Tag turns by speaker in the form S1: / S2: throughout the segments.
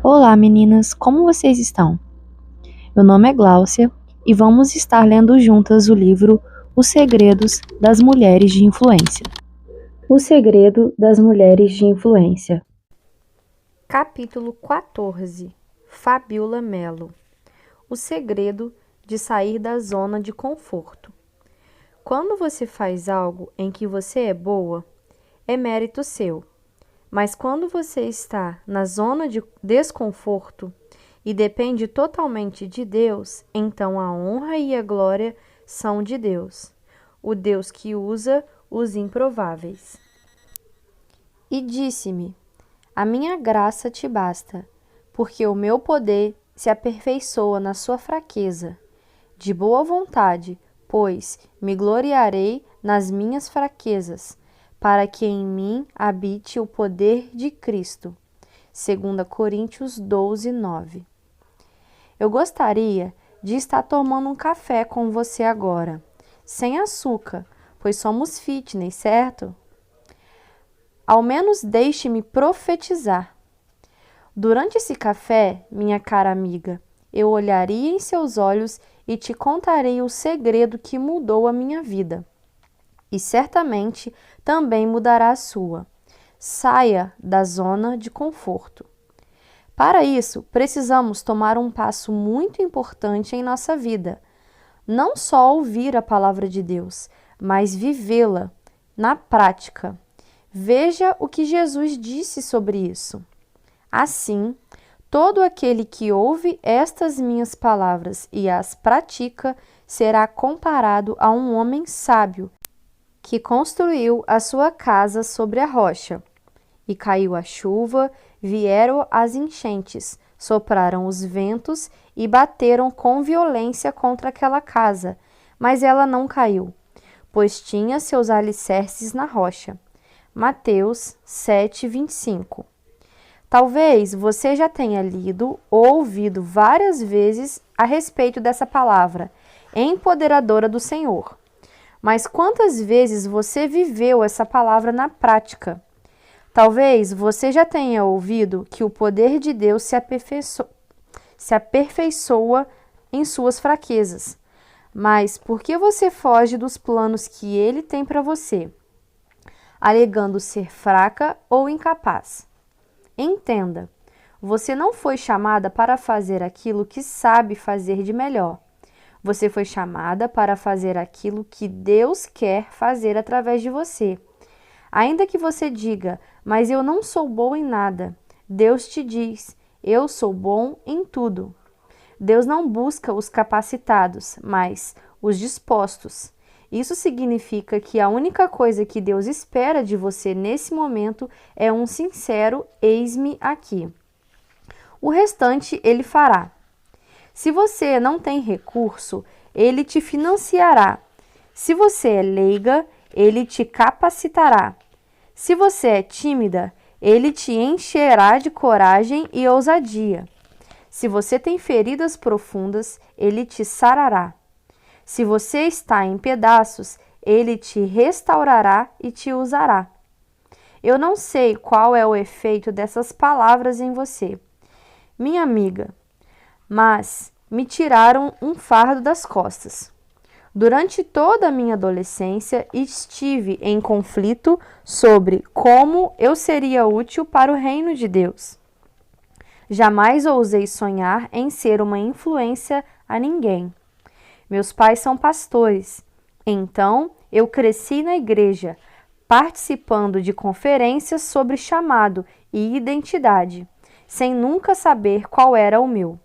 S1: Olá, meninas, como vocês estão? Meu nome é Gláucia e vamos estar lendo juntas o livro Os Segredos das Mulheres de Influência. O Segredo das Mulheres de Influência.
S2: Capítulo 14. Fabiola Melo. O segredo de sair da zona de conforto. Quando você faz algo em que você é boa, é mérito seu. Mas quando você está na zona de desconforto e depende totalmente de Deus, então a honra e a glória são de Deus, o Deus que usa os improváveis. E disse-me: a minha graça te basta, porque o meu poder se aperfeiçoa na sua fraqueza. De boa vontade, pois, me gloriarei nas minhas fraquezas, para que em mim habite o poder de Cristo. 2 Coríntios 12, 9. Eu gostaria de estar tomando um café com você agora, sem açúcar, pois somos fitness, certo? Ao menos deixe-me profetizar. Durante esse café, minha cara amiga, eu olharia em seus olhos e te contarei o segredo que mudou a minha vida. E certamente também mudará a sua. Saia da zona de conforto. Para isso, precisamos tomar um passo muito importante em nossa vida. Não só ouvir a palavra de Deus, mas vivê-la na prática. Veja o que Jesus disse sobre isso. Assim, todo aquele que ouve estas minhas palavras e as pratica será comparado a um homem sábio que construiu a sua casa sobre a rocha. E caiu a chuva, vieram as enchentes, sopraram os ventos e bateram com violência contra aquela casa, mas ela não caiu, pois tinha seus alicerces na rocha. Mateus 7, 25. Talvez você já tenha lido ou ouvido várias vezes a respeito dessa palavra, empoderadora do Senhor. Mas quantas vezes você viveu essa palavra na prática? Talvez você já tenha ouvido que o poder de Deus se aperfeiçoa em suas fraquezas. Mas por que você foge dos planos que Ele tem para você, alegando ser fraca ou incapaz? Entenda, você não foi chamada para fazer aquilo que sabe fazer de melhor. Você foi chamada para fazer aquilo que Deus quer fazer através de você. Ainda que você diga, mas eu não sou boa em nada, Deus te diz, eu sou bom em tudo. Deus não busca os capacitados, mas os dispostos. Isso significa que a única coisa que Deus espera de você nesse momento é um sincero eis-me aqui. O restante Ele fará. Se você não tem recurso, Ele te financiará. Se você é leiga, Ele te capacitará. Se você é tímida, Ele te encherá de coragem e ousadia. Se você tem feridas profundas, Ele te sarará. Se você está em pedaços, Ele te restaurará e te usará. Eu não sei qual é o efeito dessas palavras em você, minha amiga, mas me tiraram um fardo das costas. Durante toda a minha adolescência, estive em conflito sobre como eu seria útil para o reino de Deus. Jamais ousei sonhar em ser uma influência a ninguém. Meus pais são pastores, então eu cresci na igreja, participando de conferências sobre chamado e identidade, sem nunca saber qual era o meu.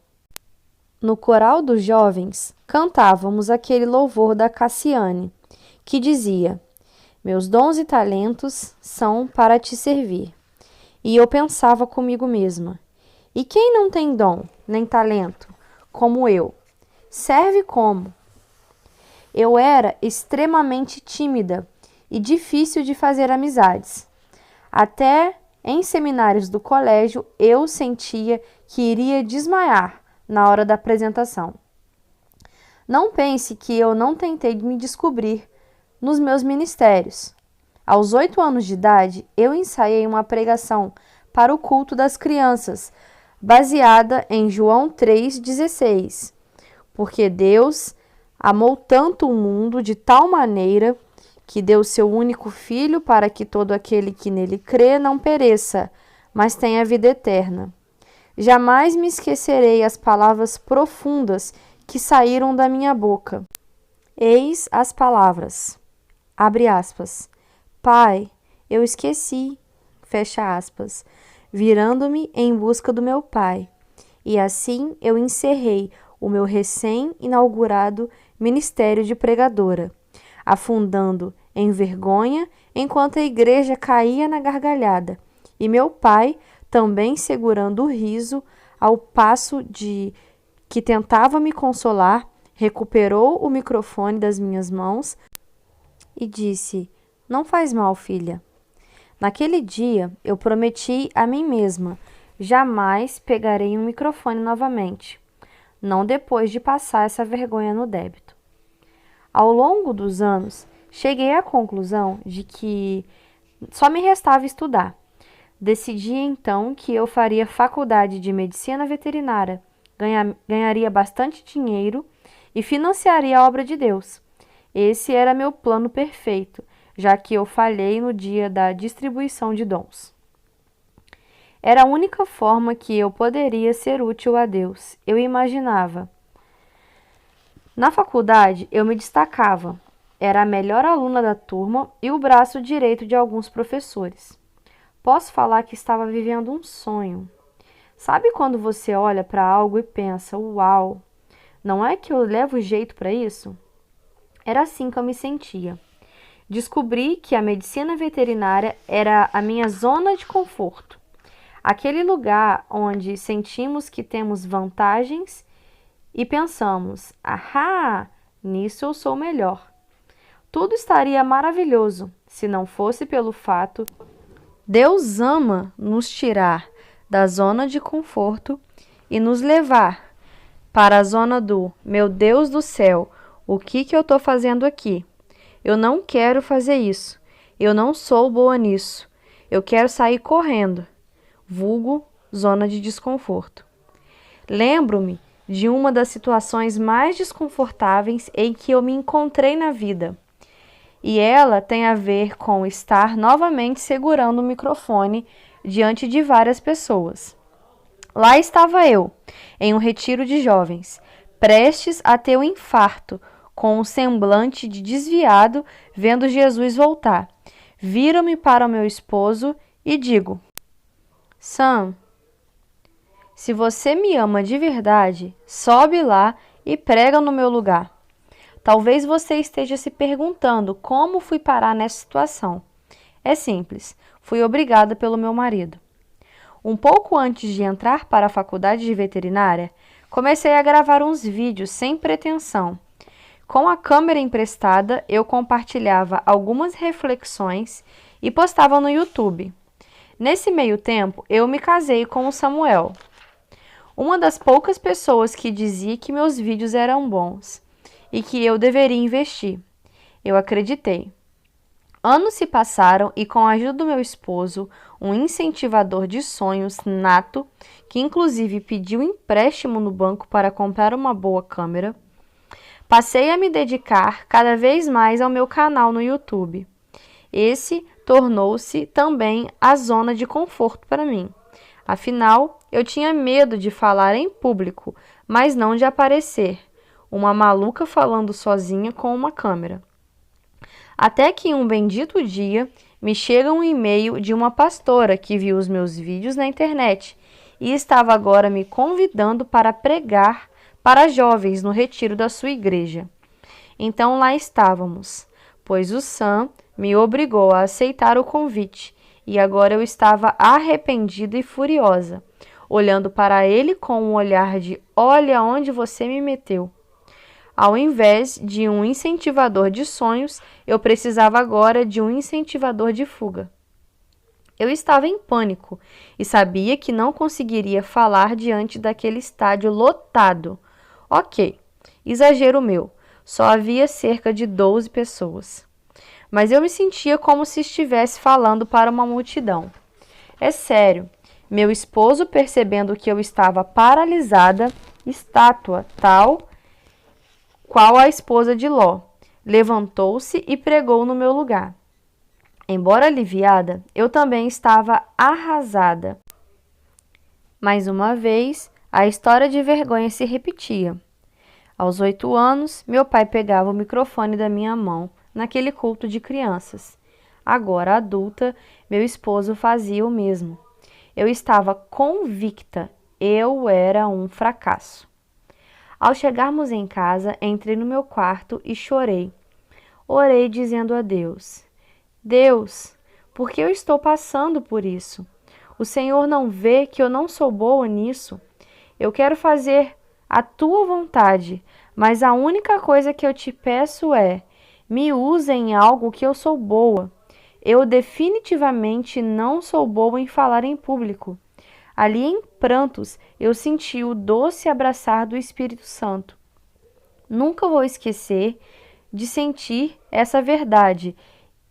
S2: No coral dos jovens, cantávamos aquele louvor da Cassiane, que dizia: meus dons e talentos são para te servir. E eu pensava comigo mesma: e quem não tem dom, nem talento, como eu? Serve como? Eu era extremamente tímida e difícil de fazer amizades. Até em seminários do colégio eu sentia que iria desmaiar na hora da apresentação. Não pense que eu não tentei me descobrir nos meus ministérios. Aos 8 anos de idade, eu ensaiei uma pregação para o culto das crianças baseada em João 3,16. Porque Deus amou tanto o mundo de tal maneira que deu seu único Filho para que todo aquele que nele crê não pereça, mas tenha vida eterna. Jamais me esquecerei as palavras profundas que saíram da minha boca. Eis as palavras, abre aspas, Pai, eu esqueci, fecha aspas, virando-me em busca do meu Pai. E assim eu encerrei o meu recém-inaugurado ministério de pregadora, afundando em vergonha enquanto a igreja caía na gargalhada, e meu pai também segurando o riso ao passo de que tentava me consolar, recuperou o microfone das minhas mãos e disse: Não faz mal, filha. Naquele dia eu prometi a mim mesma: jamais pegarei um microfone novamente, não depois de passar essa vergonha no débito. Ao longo dos anos, cheguei à conclusão de que só me restava estudar. Decidi então que eu faria faculdade de medicina veterinária, ganharia bastante dinheiro e financiaria a obra de Deus. Esse era meu plano perfeito, já que eu falhei no dia da distribuição de dons. Era a única forma que eu poderia ser útil a Deus, eu imaginava. Na faculdade, eu me destacava. Era a melhor aluna da turma e o braço direito de alguns professores. Posso falar que estava vivendo um sonho. Sabe quando você olha para algo e pensa, uau, não é que eu levo jeito para isso? Era assim que eu me sentia. Descobri que a medicina veterinária era a minha zona de conforto. Aquele lugar onde sentimos que temos vantagens e pensamos, ahá, nisso eu sou melhor. Tudo estaria maravilhoso se não fosse pelo fato Deus ama nos tirar da zona de conforto e nos levar para a zona do meu Deus do céu, o que eu estou fazendo aqui? Eu não quero fazer isso. Eu não sou boa nisso. Eu quero sair correndo. Vulgo zona de desconforto. Lembro-me de uma das situações mais desconfortáveis em que eu me encontrei na vida. E ela tem a ver com estar novamente segurando o microfone diante de várias pessoas. Lá estava eu, em um retiro de jovens, prestes a ter um infarto, com um semblante de desviado, vendo Jesus voltar. Viro-me para o meu esposo e digo: Sam, se você me ama de verdade, sobe lá e prega no meu lugar. Talvez você esteja se perguntando como fui parar nessa situação. É simples, fui obrigada pelo meu marido. Um pouco antes de entrar para a faculdade de veterinária, comecei a gravar uns vídeos sem pretensão. Com a câmera emprestada, eu compartilhava algumas reflexões e postava no YouTube. Nesse meio tempo, eu me casei com o Samuel, uma das poucas pessoas que dizia que meus vídeos eram bons e que eu deveria investir. Eu acreditei. Anos se passaram e, com a ajuda do meu esposo, um incentivador de sonhos nato, que inclusive pediu empréstimo no banco para comprar uma boa câmera, passei a me dedicar cada vez mais ao meu canal no YouTube. Esse tornou-se também a zona de conforto para mim. Afinal, eu tinha medo de falar em público, mas não de aparecer uma maluca falando sozinha com uma câmera. Até que um bendito dia me chega um e-mail de uma pastora que viu os meus vídeos na internet e estava agora me convidando para pregar para jovens no retiro da sua igreja. Então lá estávamos, pois o Sam me obrigou a aceitar o convite e agora eu estava arrependida e furiosa, olhando para ele com um olhar de olha onde você me meteu. Ao invés de um incentivador de sonhos, eu precisava agora de um incentivador de fuga. Eu estava em pânico e sabia que não conseguiria falar diante daquele estádio lotado. Ok, exagero meu, só havia cerca de 12 pessoas. Mas eu me sentia como se estivesse falando para uma multidão. É sério, Meu esposo, percebendo que eu estava paralisada, estátua, tal qual a esposa de Ló, levantou-se e pregou no meu lugar. Embora aliviada, eu também estava arrasada. Mais uma vez, a história de vergonha se repetia. Aos 8 anos, meu pai pegava o microfone da minha mão naquele culto de crianças. Agora adulta, meu esposo fazia o mesmo. Eu estava convicta, eu era um fracasso. Ao chegarmos em casa, entrei no meu quarto e chorei. Orei dizendo a Deus: Deus, por que eu estou passando por isso? O Senhor não vê que eu não sou boa nisso? Eu quero fazer a tua vontade, mas a única coisa que eu te peço é: me use em algo que eu sou boa. Eu definitivamente não sou boa em falar em público. Ali em prantos, eu senti o doce abraçar do Espírito Santo. Nunca vou esquecer de sentir essa verdade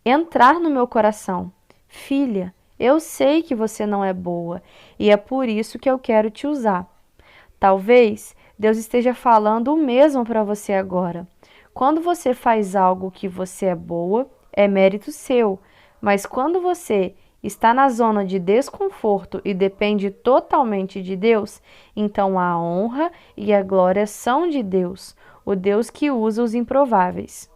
S2: entrar no meu coração. Filha, eu sei que você não é boa e é por isso que eu quero te usar. Talvez Deus esteja falando o mesmo para você agora. Quando você faz algo que você é boa, é mérito seu, mas quando você está na zona de desconforto e depende totalmente de Deus, então a honra e a glória são de Deus, o Deus que usa os improváveis.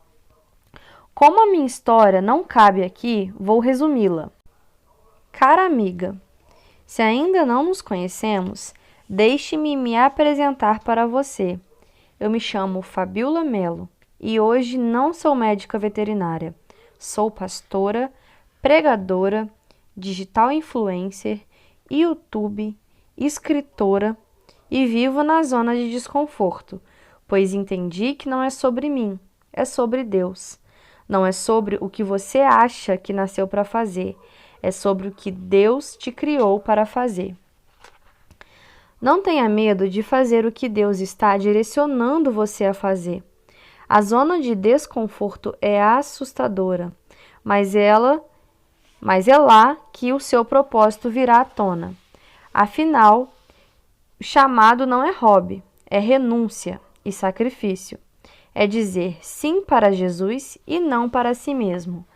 S2: Como a minha história não cabe aqui, vou resumi-la. Cara amiga, se ainda não nos conhecemos, deixe-me me apresentar para você. Eu me chamo Fabiola Mello e hoje não sou médica veterinária. Sou pastora, pregadora, digital influencer, YouTube, escritora e vivo na zona de desconforto, pois entendi que não é sobre mim, é sobre Deus. Não é sobre o que você acha que nasceu para fazer, é sobre o que Deus te criou para fazer. Não tenha medo de fazer o que Deus está direcionando você a fazer. A zona de desconforto é assustadora, mas é lá que o seu propósito virá à tona. Afinal, o chamado não é hobby, é renúncia e sacrifício. É dizer sim para Jesus e não para si mesmo.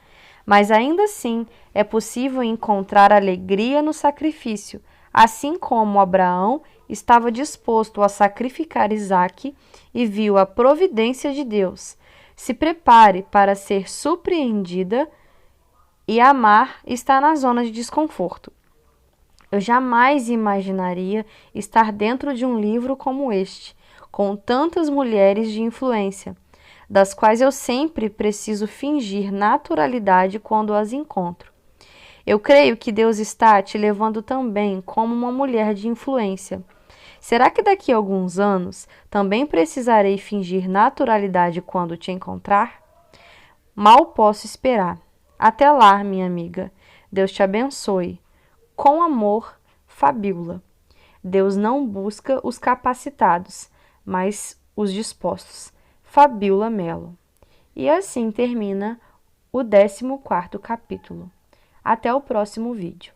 S2: Mas ainda assim, é possível encontrar alegria no sacrifício, assim como Abraão estava disposto a sacrificar Isaque e viu a providência de Deus. Se prepare para ser surpreendida e amar está na zona de desconforto. Eu jamais imaginaria estar dentro de um livro como este, com tantas mulheres de influência, das quais eu sempre preciso fingir naturalidade quando as encontro. Eu creio que Deus está te levando também como uma mulher de influência. Será que daqui a alguns anos também precisarei fingir naturalidade quando te encontrar? Mal posso esperar. Até lá, minha amiga. Deus te abençoe. Com amor, Fabiola. Deus não busca os capacitados, mas os dispostos. Fabiola Mello. E assim termina o 14º capítulo. Até o próximo vídeo.